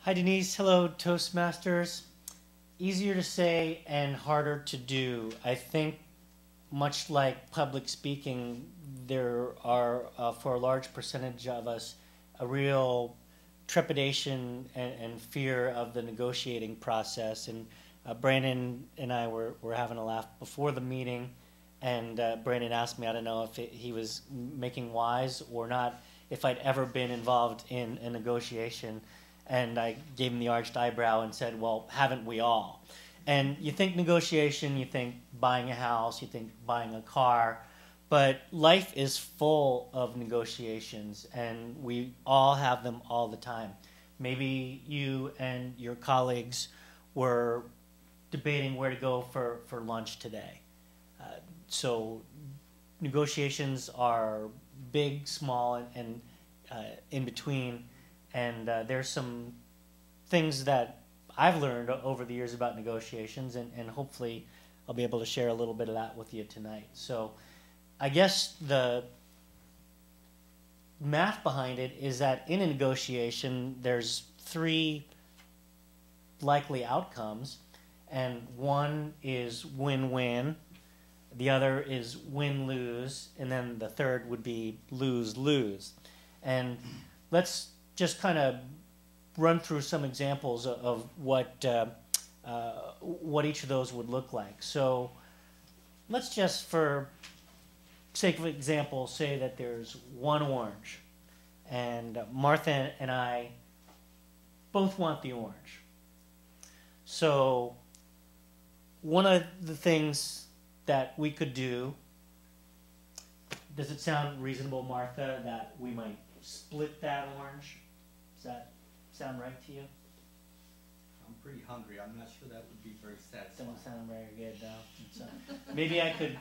Hi Denise, hello Toastmasters. Easier to say and harder to do. I think much like public speaking, there are, for a large percentage of us, a real trepidation and fear of the negotiating process. And Brandon and I were having a laugh before the meeting, and Brandon asked me, I don't know if he was making wise or not, if I'd ever been involved in a negotiation. And I gave him the arched eyebrow and said, well, haven't we all? And you think negotiation, you think buying a house, you think buying a car, but life is full of negotiations, and we all have them all the time. Maybe you and your colleagues were debating where to go for lunch today. So negotiations are big, small, and in between. And there's some things that I've learned over the years about negotiations, and hopefully I'll be able to share a little bit of that with you tonight. So I guess the math behind it is that in a negotiation, there's three likely outcomes, and one is win-win, the other is win-lose, and then the third would be lose-lose. And let's just kind of run through some examples of what each of those would look like. So let's just, for sake of example, say that there's one orange, and Martha and I both want the orange. So one of the things that we could do, does it sound reasonable, Martha, that we might split that orange? Does that sound right to you? I'm pretty hungry. I'm not sure that would be very satisfying. Doesn't sound very good, though. So maybe I could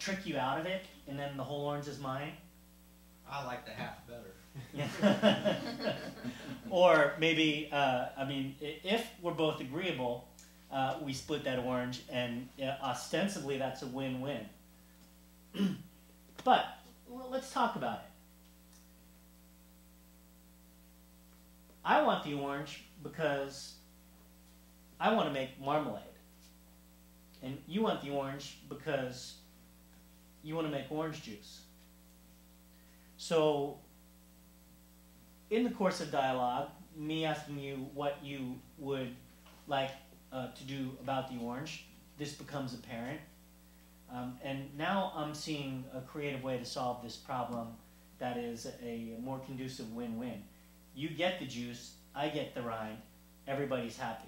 trick you out of it, and then the whole orange is mine? I like the half better. Yeah. Or maybe, I mean, if we're both agreeable, we split that orange, and ostensibly that's a win-win. But let's talk about it. I want the orange because I want to make marmalade. And you want the orange because you want to make orange juice. So in the course of dialogue, me asking you what you would like to do about the orange, this becomes apparent. And now I'm seeing a creative way to solve this problem that is a more conducive win-win. You get the juice, I get the rind, everybody's happy.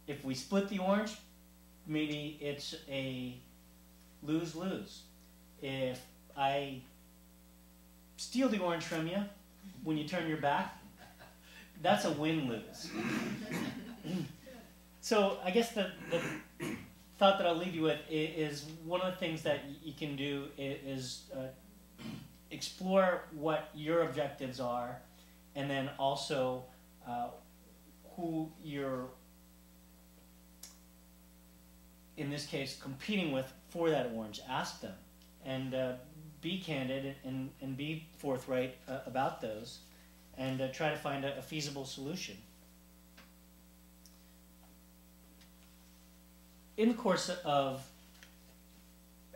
If we split the orange, maybe it's a lose-lose. If I steal the orange from you when you turn your back, that's a win-lose. So I guess the thought that I'll leave you with is one of the things that you can do is explore what your objectives are, and then also who you're, in this case, competing with for that orange. Ask them, and be candid and be forthright about those, and try to find a feasible solution. In the course of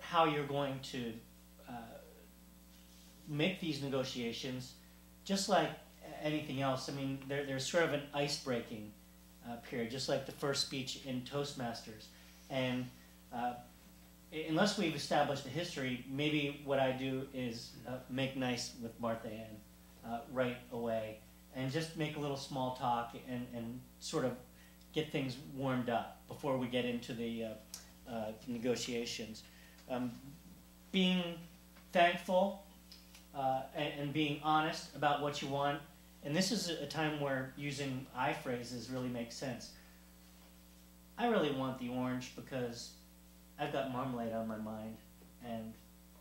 how you're going to make these negotiations, just like anything else, I mean, there's sort of an ice-breaking period, just like the first speech in Toastmasters. And unless we've established a history, maybe what I do is make nice with Martha Ann right away, and just make a little small talk and sort of get things warmed up before we get into the negotiations. Being thankful and being honest about what you want. And this is a time where using I phrases really makes sense. I really want the orange because I've got marmalade on my mind, and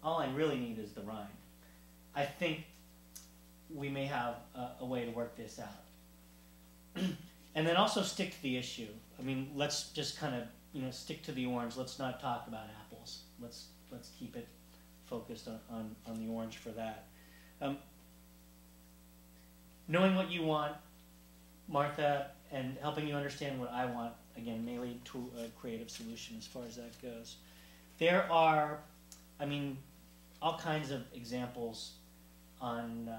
all I really need is the rind. I think we may have a way to work this out. And then also stick to the issue. I mean, let's just kind of stick to the orange. Let's not talk about apples. Let's keep it focused on the orange for that. Knowing what you want Martha, and helping you understand what I want, again, mainly to a creative solution as far as that goes. There are, I mean, all kinds of examples on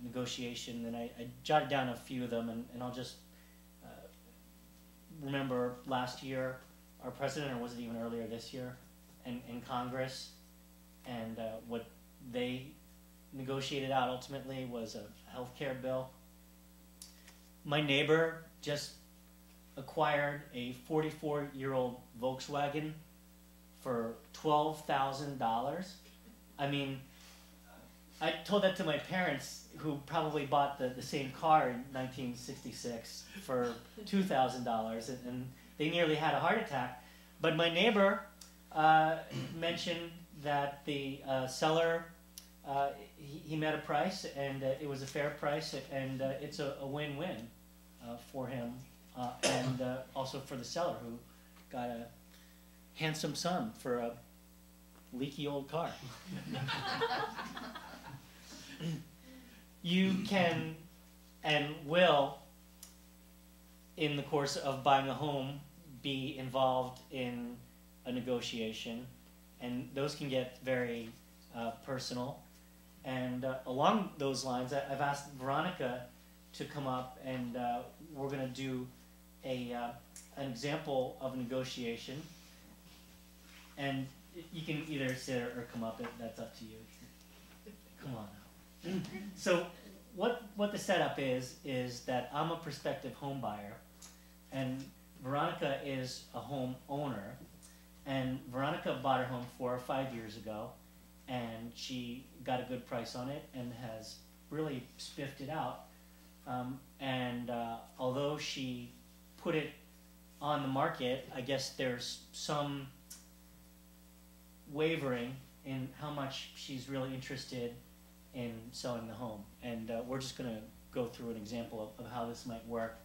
negotiation, and I jotted down a few of them, and I'll just remember last year, our president, or was it even earlier this year, in Congress, and what they negotiated out ultimately was a health care bill. My neighbor just acquired a 44-year-old Volkswagen for $12,000. I mean, I told that to my parents, who probably bought the same car in 1966 for $2,000, and they nearly had a heart attack. But my neighbor mentioned that the seller, he met a price, and it was a fair price, and it's a win-win for him, and also for the seller, who got a handsome sum for a leaky old car. You can and will, in the course of buying a home, be involved in a negotiation, and those can get very personal. And along those lines, I've asked Veronica to come up, and we're going to do an example of a negotiation. And you can either sit or come up, that's up to you. Come on now. So what the setup is that I'm a prospective home buyer, and Veronica is a home owner, and Veronica bought her home 4 or 5 years ago, and she got a good price on it and has really spiffed it out. Although she put it on the market, I guess there's some wavering in how much she's really interested in selling the home. And we're just going to go through an example of how this might work.